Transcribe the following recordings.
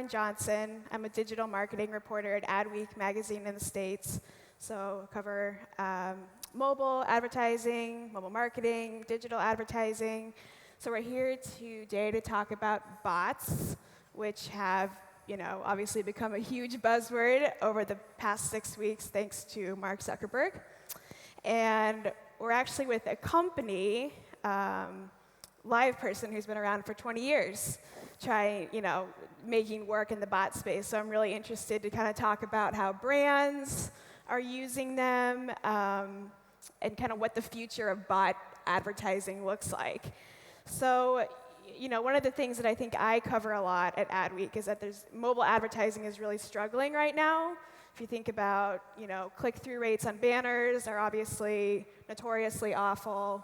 Lauren Johnson. I'm a digital marketing reporter at AdWeek magazine in the States. So I cover mobile advertising, mobile marketing, digital advertising. So we're here today to talk about bots, which have, obviously become a huge buzzword over the past 6 weeks thanks to Mark Zuckerberg. And we're actually with a company, LivePerson, who's been around for 20 years, making work in the bot space. So I'm really interested to kind of talk about how brands are using them and kind of what the future of bot advertising looks like. So, one of the things that I think I cover a lot at AdWeek is that mobile advertising is really struggling right now. If you think about, click-through rates on banners are obviously notoriously awful.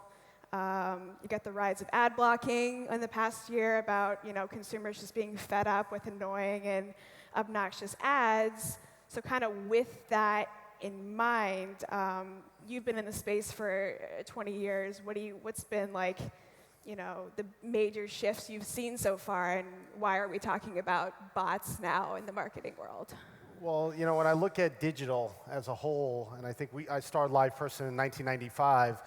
You get the rise of ad blocking in the past year about, consumers just being fed up with annoying and obnoxious ads. So kind of with that in mind, you've been in the space for 20 years. What's been like, the major shifts you've seen so far, and why are we talking about bots now in the marketing world? Well, when I look at digital as a whole, and I think I started LivePerson in 1995,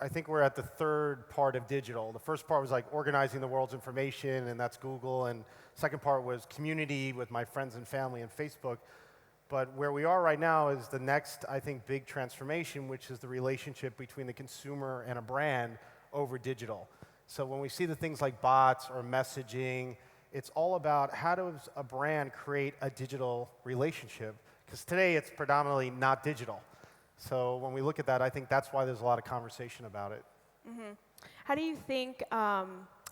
I think we're at the third part of digital. The first part was like organizing the world's information, and that's Google, and second part was community with my friends and family and Facebook. But where we are right now is the next, I think, big transformation, which is the relationship between the consumer and a brand over digital. So when we see the things like bots or messaging, it's all about how does a brand create a digital relationship? Because today it's predominantly not digital. So when we look at that, I think that's why there's a lot of conversation about it. Mm-hmm. How do you think,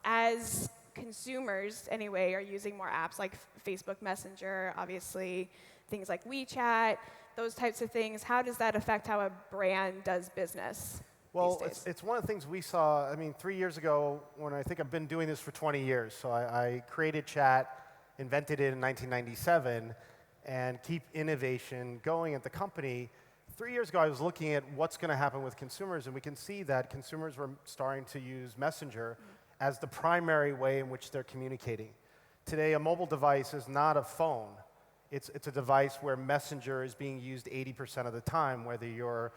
as consumers anyway, are using more apps like Facebook Messenger, obviously, things like WeChat, those types of things, how does that affect how a brand does business? Well, it's one of the things we saw, 3 years ago, when I think I've been doing this for 20 years. So I created chat, invented it in 1997, and keep innovation going at the company. 3 years ago, I was looking at what's going to happen with consumers, and we can see that consumers were starting to use Messenger as the primary way in which they're communicating. Today, a mobile device is not a phone. It's a device where Messenger is being used 80% of the time, whether you're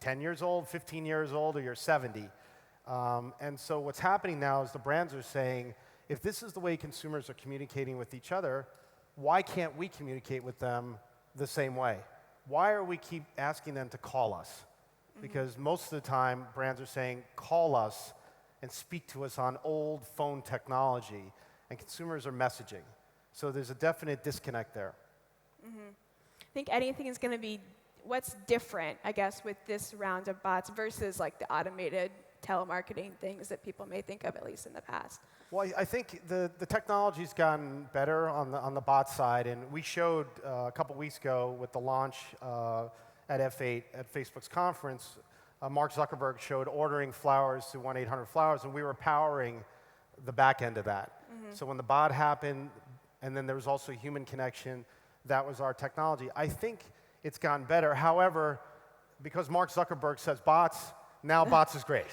10 years old, 15 years old, or you're 70. And so what's happening now is the brands are saying, if this is the way consumers are communicating with each other, why can't we communicate with them the same way? Why are we keep asking them to call us? Mm-hmm. Because most of the time, brands are saying, call us and speak to us on old phone technology, and consumers are messaging. So there's a definite disconnect there. Mm-hmm. I think anything is going to be, what's different, I guess, with this round of bots versus like the automated telemarketing things that people may think of, at least in the past? Well, I think the technology's gotten better on the bot side, and we showed a couple weeks ago with the launch at F8 at Facebook's conference, Mark Zuckerberg showed ordering flowers to 1-800-Flowers, and we were powering the back end of that. Mm-hmm. So when the bot happened, and then there was also human connection, that was our technology. I think it's gotten better. However, because Mark Zuckerberg says bots, now bots is great.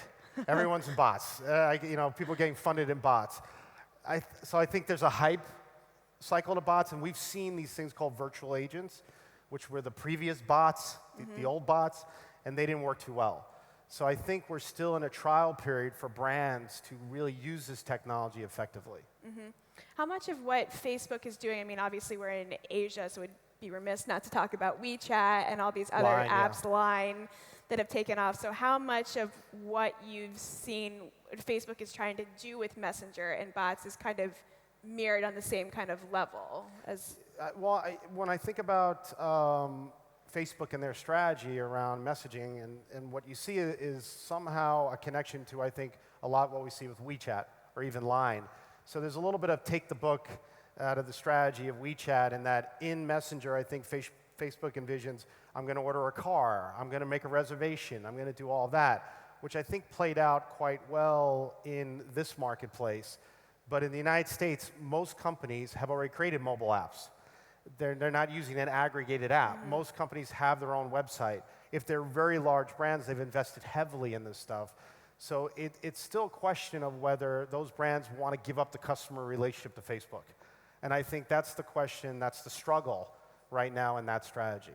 Everyone's in bots. People getting funded in bots. So I think there's a hype cycle to bots, and we've seen these things called virtual agents, which were the previous bots, the old bots, and they didn't work too well. So I think we're still in a trial period for brands to really use this technology effectively. Mm-hmm. How much of what Facebook is doing, obviously we're in Asia, so we'd be remiss not to talk about WeChat and all these other apps, Line, that have taken off. So how much of what you've seen Facebook is trying to do with Messenger and bots is kind of mirrored on the same kind of level as? When I think about Facebook and their strategy around messaging, and what you see is somehow a connection to, I think, a lot what we see with WeChat or even Line. So there's a little bit of take the book out of the strategy of WeChat, and that in Messenger, I think Facebook envisions, I'm going to order a car, I'm going to make a reservation, I'm going to do all that, which I think played out quite well in this marketplace. But in the United States, most companies have already created mobile apps. They're not using an aggregated app. Mm-hmm. Most companies have their own website. If they're very large brands, they've invested heavily in this stuff. So it's still a question of whether those brands want to give up the customer relationship to Facebook. And I think that's the question, that's the struggle right now in that strategy.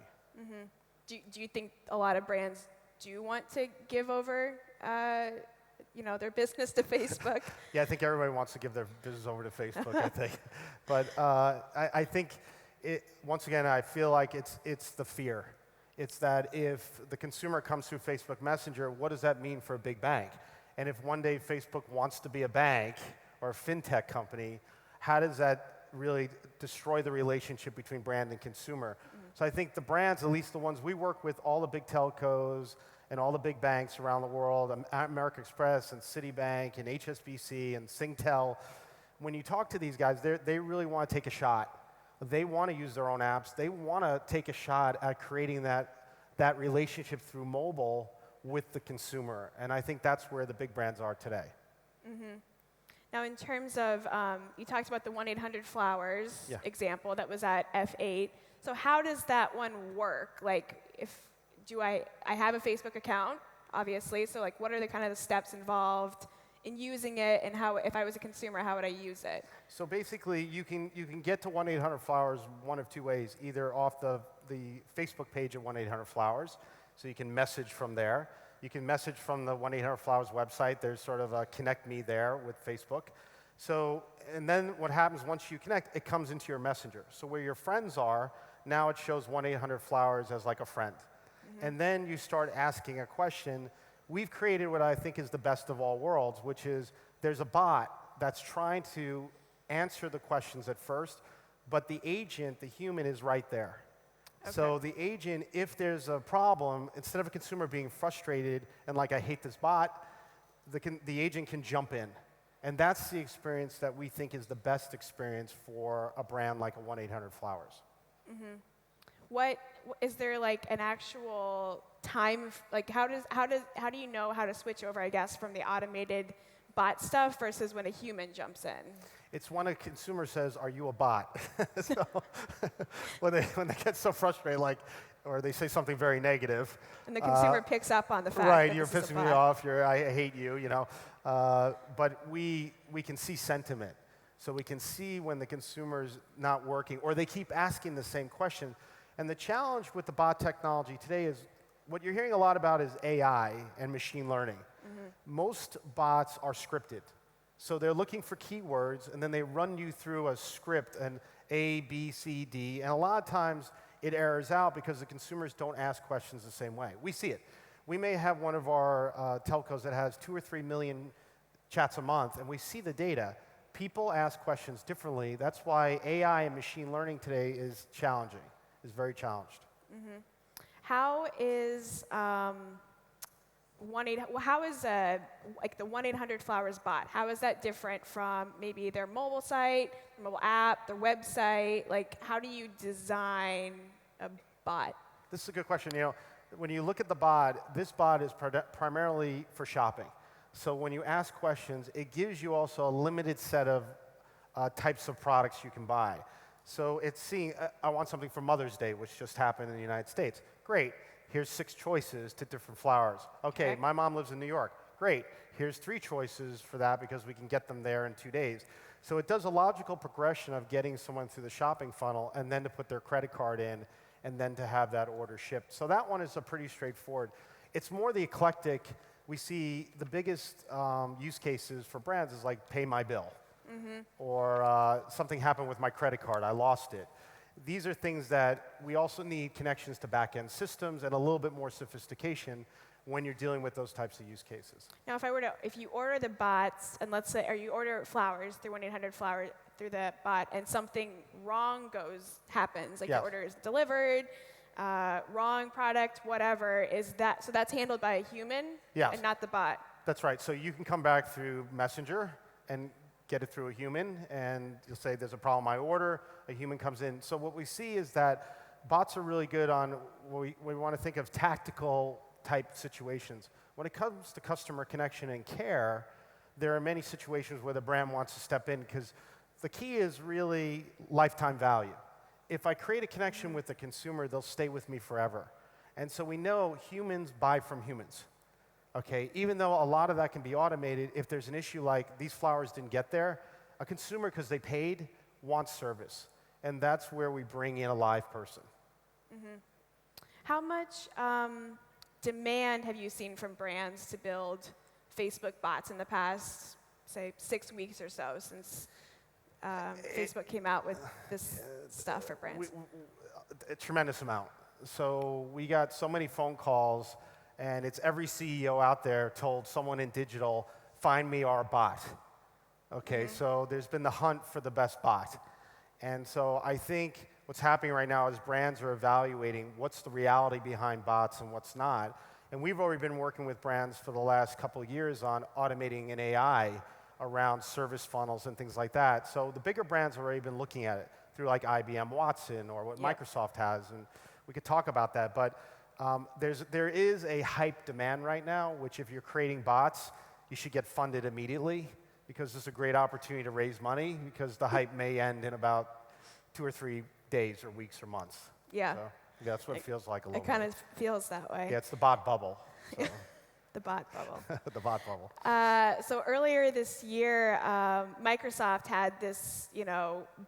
Do you think a lot of brands do want to give over their business to Facebook? Yeah, I think everybody wants to give their business over to Facebook, I think. But I think, once again, I feel like it's the fear. It's that if the consumer comes through Facebook Messenger, what does that mean for a big bank? And if one day Facebook wants to be a bank or a fintech company, how does that really destroy the relationship between brand and consumer? So I think the brands, at least the ones we work with, all the big telcos and all the big banks around the world, American Express and Citibank and HSBC and Singtel, when you talk to these guys, they really want to take a shot. They want to use their own apps. They want to take a shot at creating that relationship through mobile with the consumer. And I think that's where the big brands are today. Now, in terms of, you talked about the 1-800-Flowers example that was at F8. So how does that one work? Like, I have a Facebook account, obviously, so like what are the kind of the steps involved in using it, and how, if I was a consumer, how would I use it? So basically, you can get to 1-800-Flowers one of two ways, either off the Facebook page at 1-800-Flowers, so you can message from there. You can message from the 1-800-Flowers website. There's sort of a connect me there with Facebook. So, and then what happens once you connect, it comes into your messenger. So where your friends are, now it shows 1-800-Flowers as like a friend. And then you start asking a question. We've created what I think is the best of all worlds, which is there's a bot that's trying to answer the questions at first, but the agent, the human, is right there. Okay. So the agent, if there's a problem, instead of a consumer being frustrated and like, I hate this bot, the agent can jump in. And that's the experience that we think is the best experience for a brand like a 1-800-Flowers. What is there like an actual time? Like, how do you know how to switch over? I guess from the automated bot stuff versus when a human jumps in. It's when a consumer says, "Are you a bot?" So when they get so frustrated, like, or they say something very negative, and the consumer picks up on the fact right, that you're this is pissing me off. I hate you. You know, but we can see sentiment. So we can see when the consumer's not working, or they keep asking the same question. And the challenge with the bot technology today is, what you're hearing a lot about is AI and machine learning. Most bots are scripted. So they're looking for keywords, and then they run you through a script, an A, B, C, D. And a lot of times it errors out because the consumers don't ask questions the same way. We see it. We may have one of our telcos that has 2 or 3 million chats a month, and we see the data. People ask questions differently. That's why AI and machine learning today is challenging, is very challenged. How is like the 1-800-Flowers bot? How is that different from maybe their mobile site, mobile app, their website? Like, how do you design a bot? This is a good question. You know, when you look at the bot, this bot is primarily for shopping. So when you ask questions, it gives you also a limited set of types of products you can buy. So it's seeing, I want something for Mother's Day, which just happened in the United States. Great. Here's 6 choices to different flowers. Okay, my mom lives in New York. Great. Here's 3 choices for that because we can get them there in 2 days. So it does a logical progression of getting someone through the shopping funnel and then to put their credit card in and then to have that order shipped. So that one is a pretty straightforward. It's more the eclectic. We see the biggest use cases for brands is like pay my bill. Or something happened with my credit card, I lost it. These are things that we also need connections to back-end systems and a little bit more sophistication when you're dealing with those types of use cases. Now, if you order the bots, and let's say, or you order flowers through 1-800-Flowers through the bot, and something wrong happens, like the order is delivered, wrong product, whatever, so that's handled by a human and not the bot? That's right. So you can come back through Messenger and get it through a human, and you'll say, there's a problem I order, a human comes in. So what we see is that bots are really good on what we want to think of tactical type situations. When it comes to customer connection and care, there are many situations where the brand wants to step in because the key is really lifetime value. If I create a connection with the consumer, they'll stay with me forever. And so we know humans buy from humans. Okay, even though a lot of that can be automated, if there's an issue like these flowers didn't get there, a consumer, because they paid, wants service. And that's where we bring in a live person. How much demand have you seen from brands to build Facebook bots in the past, say, 6 weeks or so since Facebook came out with this stuff for brands? A tremendous amount. So we got so many phone calls, and it's every CEO out there told someone in digital, find me our bot. Okay, so there's been the hunt for the best bot. And so I think what's happening right now is brands are evaluating what's the reality behind bots and what's not. And we've already been working with brands for the last couple of years on automating an AI around service funnels and things like that. So the bigger brands have already been looking at it through like IBM Watson or what Microsoft has, and we could talk about that. But there is a hype demand right now, which if you're creating bots, you should get funded immediately because it's a great opportunity to raise money because the hype may end in about 2 or 3 days or weeks or months. Yeah. So that's what it feels like a little It kind bit. of feels that way. Yeah, it's the bot bubble. So. The bot bubble. The bot bubble. So earlier this year, Microsoft had this,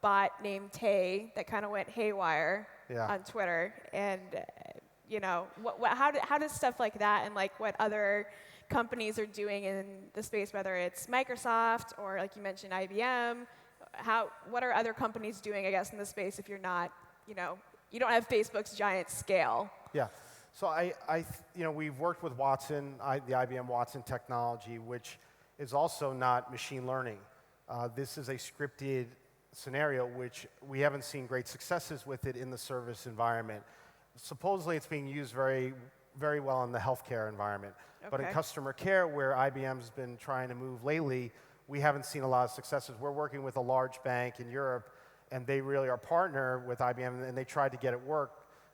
bot named Tay that kind of went haywire on Twitter. And, how does stuff like that and like what other companies are doing in the space, whether it's Microsoft or like you mentioned IBM, what are other companies doing, I guess, in the space if you're not, you don't have Facebook's giant scale? Yeah. So we've worked with Watson, the IBM Watson technology, which is also not machine learning. This is a scripted scenario, which we haven't seen great successes with it in the service environment. Supposedly, it's being used very, very well in the healthcare environment. Okay. But in customer care, where IBM's been trying to move lately, we haven't seen a lot of successes. We're working with a large bank in Europe, and they really are partner with IBM, and they tried to get it work.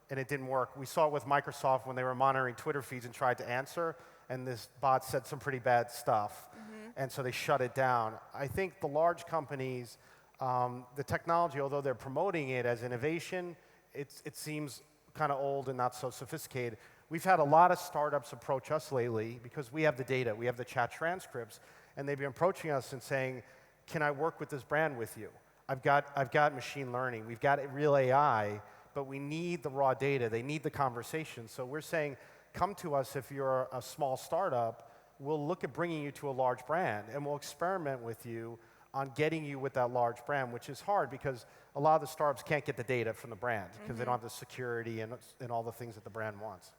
And it didn't work. We saw it with Microsoft when they were monitoring Twitter feeds and tried to answer, and this bot said some pretty bad stuff. And so they shut it down. I think the large companies, the technology, although they're promoting it as innovation, it seems kind of old and not so sophisticated. We've had a lot of startups approach us lately because we have the data, we have the chat transcripts, and they've been approaching us and saying, can I work with this brand with you? I've got machine learning, we've got real AI, but we need the raw data. They need the conversation. So we're saying, come to us if you're a small startup. We'll look at bringing you to a large brand, and we'll experiment with you on getting you with that large brand, which is hard because a lot of the startups can't get the data from the brand because they don't have the security and all the things that the brand wants.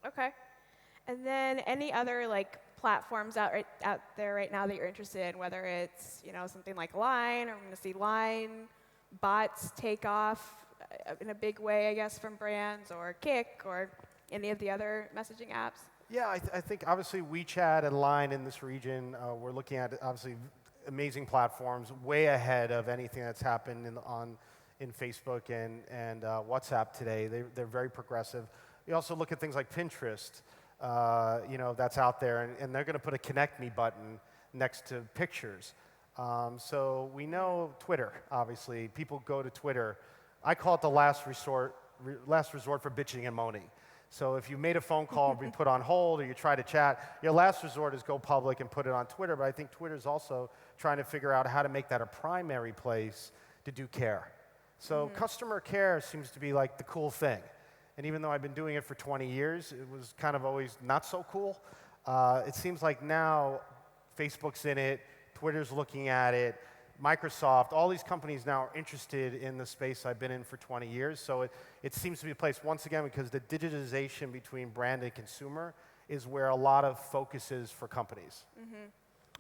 Okay. And then any other platforms out there right now that you're interested in, whether it's something like Line, or we're going to see Line bots take off in a big way, I guess, from brands, or Kik, or any of the other messaging apps? Yeah, I think obviously WeChat and Line in this region, we're looking at obviously amazing platforms, way ahead of anything that's happened in Facebook and WhatsApp today. They're very progressive. You also look at things like Pinterest, that's out there, and they're going to put a Connect Me button next to pictures. So we know Twitter, obviously. People go to Twitter. I call it the last resort for bitching and moaning. So if you made a phone call and been put on hold, or you try to chat, your last resort is go public and put it on Twitter. But I think Twitter's also trying to figure out how to make that a primary place to do care. So customer care seems to be like the cool thing. And even though I've been doing it for 20 years, it was kind of always not so cool. It seems like now Facebook's in it, Twitter's looking at it, Microsoft, all these companies now are interested in the space I've been in for 20 years. So it seems to be a place, once again, because the digitization between brand and consumer is where a lot of focus is for companies.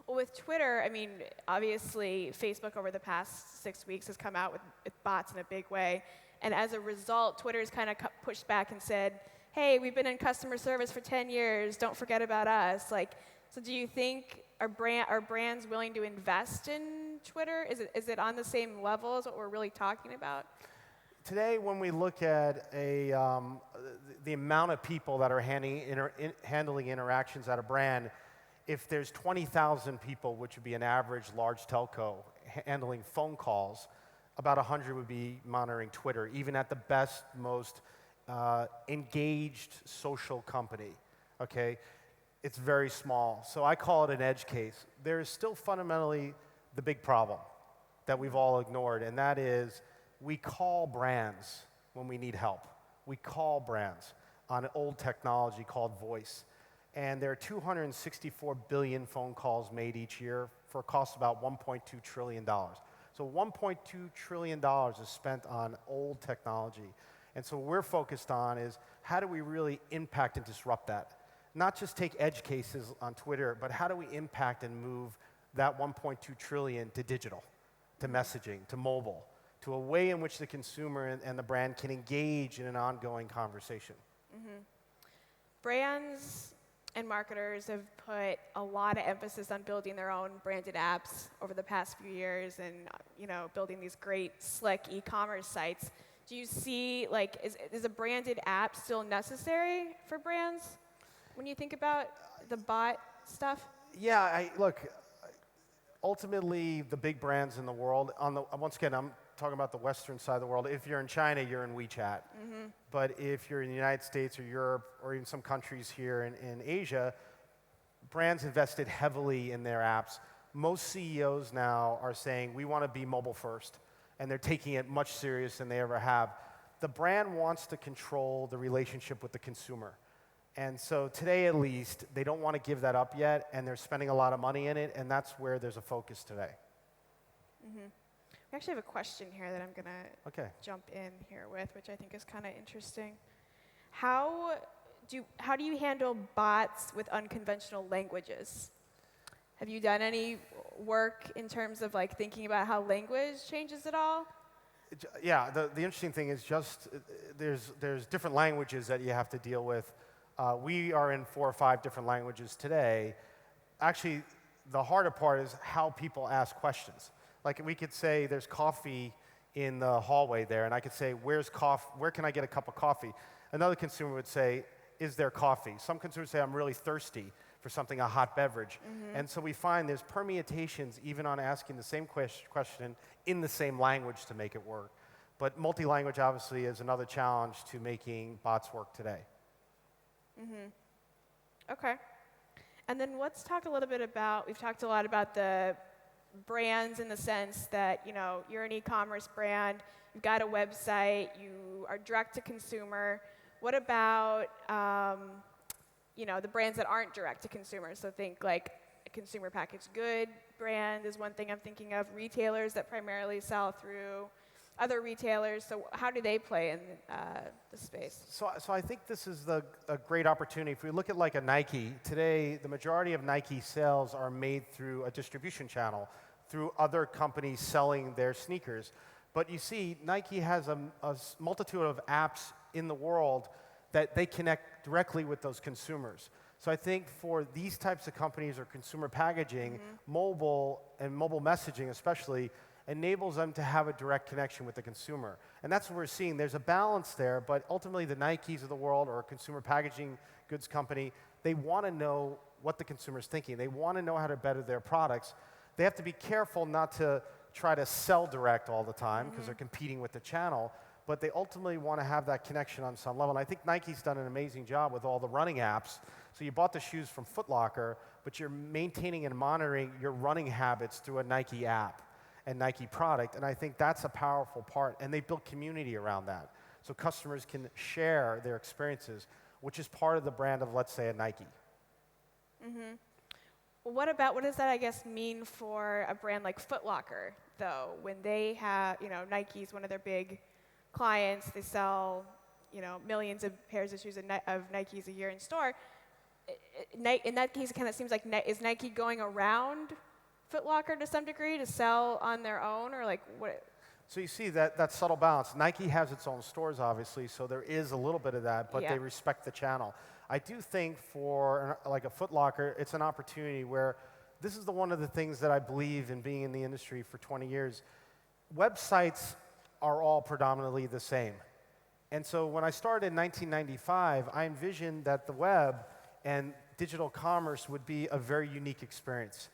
Well, with Twitter, I mean, obviously, Facebook over the past 6 weeks has come out with bots in a big way. And as a result, Twitter's kind of pushed back and said, hey, we've been in customer service for 10 years. Don't forget about us. So do you think are brands willing to invest in Twitter? Is it on the same level as what we're really talking about? Today, when we look at the amount of people that are handling interactions at a brand, if there's 20,000 people, which would be an average large telco, handling phone calls, about 100 would be monitoring Twitter, even at the best, most engaged social company, okay? It's very small. So I call it an edge case. There is still fundamentally the big problem. that we've all ignored, and that is we call brands when we need help. We call brands on an old technology called voice. And there are 264 billion phone calls made each year for a cost of about $1.2 trillion. So $1.2 trillion is spent on old technology. And so what we're focused on is how do we really impact and disrupt that? Not just take edge cases on Twitter, but how do we impact and move that 1.2 trillion to digital, to messaging, to mobile, to a way in which the consumer and the brand can engage in an ongoing conversation. Brands and marketers have put a lot of emphasis on building their own branded apps over the past few years, and building these great, slick e-commerce sites. Do you see, is a branded app still necessary for brands when you think about the bot stuff? Yeah, look, ultimately, the big brands in the world, once again, I'm talking about the Western side of the world. If you're in China, you're in WeChat. But if you're in the United States or Europe or even some countries here in Asia, brands invested heavily in their apps. Most CEOs now are saying, we want to be mobile first, and they're taking it much serious than they ever have. The brand wants to control the relationship with the consumer. And so today, at least, they don't want to give that up yet, and they're spending a lot of money in it, and that's where there's a focus today. We actually have a question here that I'm going to jump in here with, which I think is kind of interesting. How do you handle bots with unconventional languages? Have you done any work in terms of thinking about how language changes at all? Yeah, the interesting thing is just there's different languages that you have to deal with. We are in 4 or 5 different languages today. Actually, the harder part is how people ask questions. Like we could say there's coffee in the hallway there, and I could say, where can I get a cup of coffee? Another consumer would say, is there coffee? Some consumers say, I'm really thirsty for something, a hot beverage. And so we find there's permutations even on asking the same question in the same language to make it work. But multi-language obviously is another challenge to making bots work today. Okay. And then let's talk a little bit about, we've talked a lot about the brands in the sense that, you're an e-commerce brand, you've got a website, you are direct to consumer. What about, the brands that aren't direct to consumer? So think like a consumer packaged good brand is one thing I'm thinking of, retailers that primarily sell through other retailers. So how do they play in the space? So I think this is a great opportunity. If we look at like a Nike, today the majority of Nike sales are made through a distribution channel, through other companies selling their sneakers. But you see, Nike has a multitude of apps in the world that they connect directly with those consumers. So I think for these types of companies or consumer packaging, mobile and mobile messaging especially, enables them to have a direct connection with the consumer. And that's what we're seeing. There's a balance there, but ultimately the Nikes of the world or a consumer packaging goods company, they want to know what the consumer's thinking. They want to know how to better their products. They have to be careful not to try to sell direct all the time because they're competing with the channel, but they ultimately want to have that connection on some level. And I think Nike's done an amazing job with all the running apps. So you bought the shoes from Foot Locker, but you're maintaining and monitoring your running habits through a Nike app and Nike product, and I think that's a powerful part, and they build community around that. So customers can share their experiences, which is part of the brand of, let's say, a Nike. Well, what does that, I guess, mean for a brand like Foot Locker, though, when they have, Nike's one of their big clients, they sell, millions of pairs of shoes of Nikes a year in store. In that case, it kind of seems like, is Nike going around Foot Locker to some degree to sell on their own, or what? So you see that subtle balance. Nike has its own stores, obviously, so there is a little bit of that, but they respect the channel. I do think for like a Foot Locker, it's an opportunity where this is one of the things that I believe in being in the industry for 20 years. Websites are all predominantly the same. And so when I started in 1995, I envisioned that the web and digital commerce would be a very unique experience,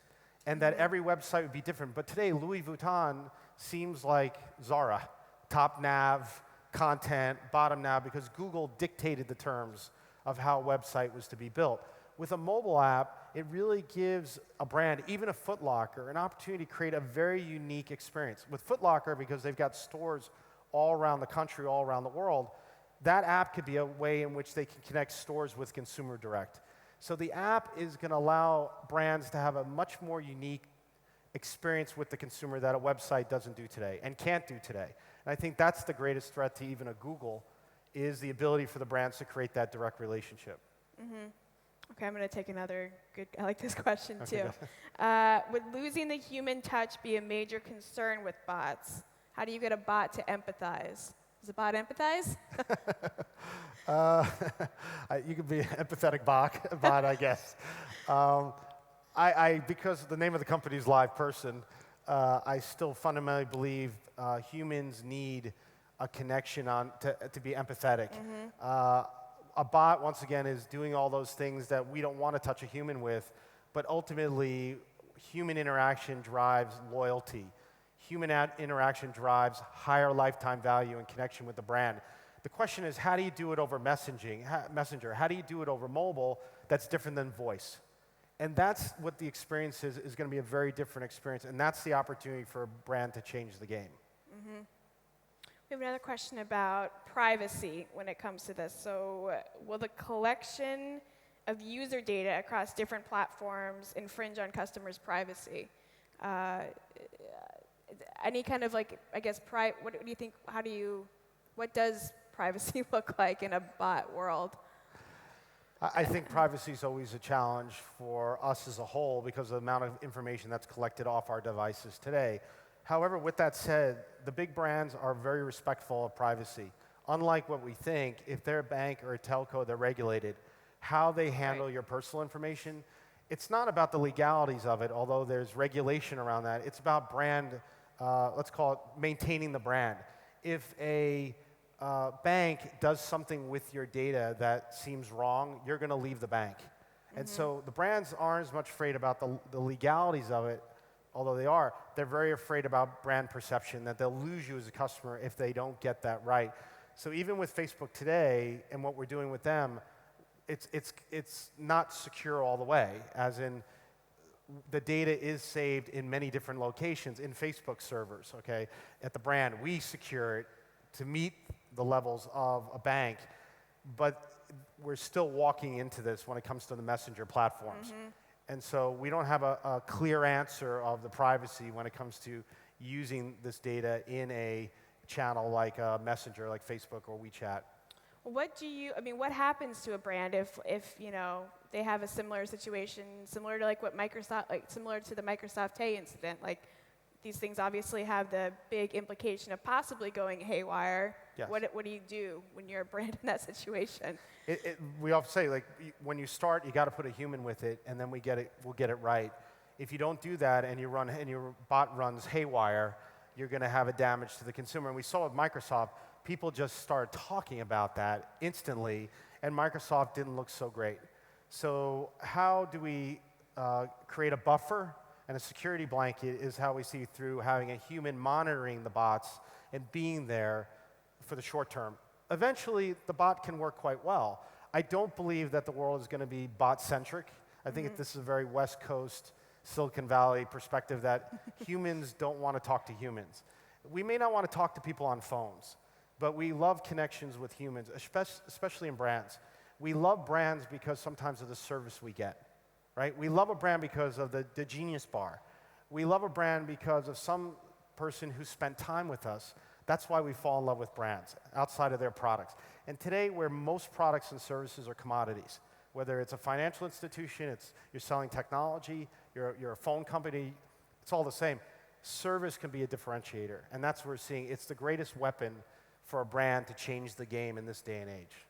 and that every website would be different. But today, Louis Vuitton seems like Zara, top nav, content, bottom nav, because Google dictated the terms of how a website was to be built. with a mobile app, it really gives a brand, even a Foot Locker, an opportunity to create a very unique experience. With Foot Locker, because they've got stores all around the country, all around the world, that app could be a way in which they can connect stores with consumer direct. So the app is going to allow brands to have a much more unique experience with the consumer that a website doesn't do today and can't do today. And I think that's the greatest threat to even a Google, is the ability for the brands to create that direct relationship. Okay, I'm going to take another good, I like this question Okay, too. Would losing the human touch be a major concern with bots? How do you get a bot to empathize? Does a bot empathize? You could be an empathetic bot, I guess. Because the name of the company is LivePerson, I still fundamentally believe humans need a connection to be empathetic. A bot, once again, is doing all those things that we don't want to touch a human with, but ultimately, human interaction drives loyalty. Human interaction drives higher lifetime value and connection with the brand. The question is, how do you do it over Messenger? How do you do it over mobile that's different than voice? And that's what the experience is going to be a very different experience, and that's the opportunity for a brand to change the game. We have another question about privacy when it comes to this. So will the collection of user data across different platforms infringe on customers' privacy? Any kind of like, I guess, what do you think, what does privacy look like in a bot world? I think privacy is always a challenge for us as a whole because of the amount of information that's collected off our devices today. However, with that said, the big brands are very respectful of privacy. Unlike what we think, if they're a bank or a telco, they're regulated. How they handle your personal information, it's not about the legalities of it, although there's regulation around that. It's about brand, let's call it maintaining the brand. If a bank does something with your data that seems wrong, you're going to leave the bank. And so the brands aren't as much afraid about the legalities of it, although they're very afraid about brand perception, that they'll lose you as a customer if they don't get that right. So even with Facebook today and what we're doing with them, it's not secure all the way, as in the data is saved in many different locations in Facebook servers, okay? At the brand, we secure it to meet the levels of a bank, but we're still walking into this when it comes to the messenger platforms. And so we don't have a clear answer of the privacy when it comes to using this data in a channel like a messenger, like Facebook or WeChat. What happens to a brand if they have a similar situation, similar to similar to the Microsoft Hey incident? Like, these things obviously have the big implication of possibly going haywire. Yes. What do you do when you're a brand in that situation? We often say, like, when you start, you got to put a human with it, and then we'll get it right. If you don't do that and your bot runs haywire, you're going to have a damage to the consumer. And we saw with Microsoft, people just started talking about that instantly, and Microsoft didn't look so great. So how do we create a buffer? And a security blanket is how we see through having a human monitoring the bots and being there for the short term. Eventually, the bot can work quite well. I don't believe that the world is going to be bot-centric. I think this is a very West Coast, Silicon Valley perspective that humans don't want to talk to humans. We may not want to talk to people on phones, but we love connections with humans, especially in brands. We love brands because sometimes of the service we get. Right? We love a brand because of the Genius Bar. We love a brand because of some person who spent time with us. That's why we fall in love with brands outside of their products. And today, where most products and services are commodities, whether it's a financial institution, you're selling technology, you're a phone company, it's all the same. Service can be a differentiator, and that's what we're seeing. It's the greatest weapon for a brand to change the game in this day and age.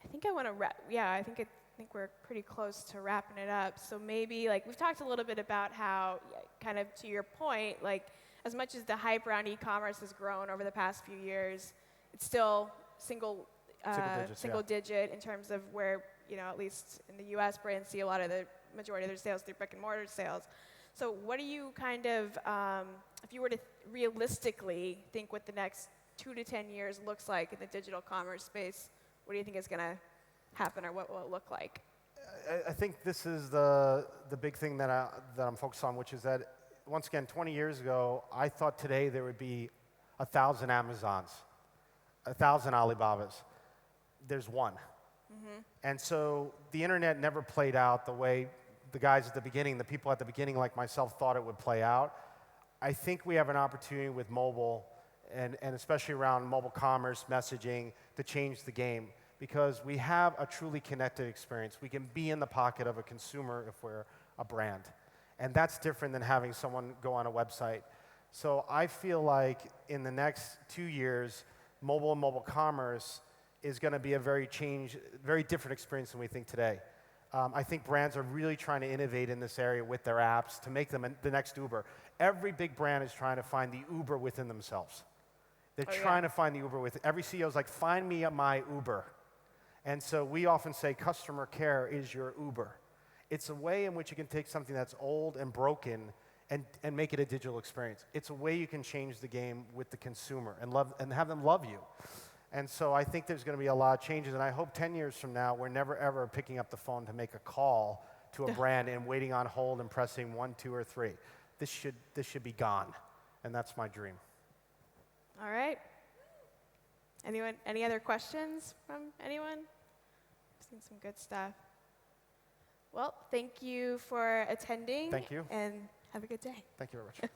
I think I want to wrap. Yeah, I think we're pretty close to wrapping it up. So maybe, we've talked a little bit about how, kind of to your point, as much as the hype around e-commerce has grown over the past few years, it's still single digit in terms of where, at least in the US, brands see a lot of the majority of their sales through brick and mortar sales. So what do you kind of, if you were to realistically think what the next 2 to 10 years looks like in the digital commerce space, what do you think is going to happen, or what will it look like? I think this is the big thing that I'm focused on, which is that, once again, 20 years ago, I thought today there would be 1,000 Amazons, 1,000 Alibabas. There's one. And so the internet never played out the way the guys at the beginning, the people at the beginning like myself, thought it would play out. I think we have an opportunity with mobile, and especially around mobile commerce, messaging, to change the game, because we have a truly connected experience. We can be in the pocket of a consumer if we're a brand. And that's different than having someone go on a website. So I feel like in the next 2 years, mobile and mobile commerce is going to be a very different experience than we think today. I think brands are really trying to innovate in this area with their apps to make them the next Uber. Every big brand is trying to find the Uber within themselves. They're trying to find the Uber within. Every CEO is like, find me my Uber. And so we often say customer care is your Uber. It's a way in which you can take something that's old and broken and make it a digital experience. It's a way you can change the game with the consumer and have them love you. And so I think there's going to be a lot of changes, and I hope 10 years from now we're never ever picking up the phone to make a call to a brand and waiting on hold and pressing 1, 2, or 3. This should be gone, and that's my dream. All right. Anyone? Any other questions from anyone? I've seen some good stuff. Well, thank you for attending. Thank you. And have a good day. Thank you very much.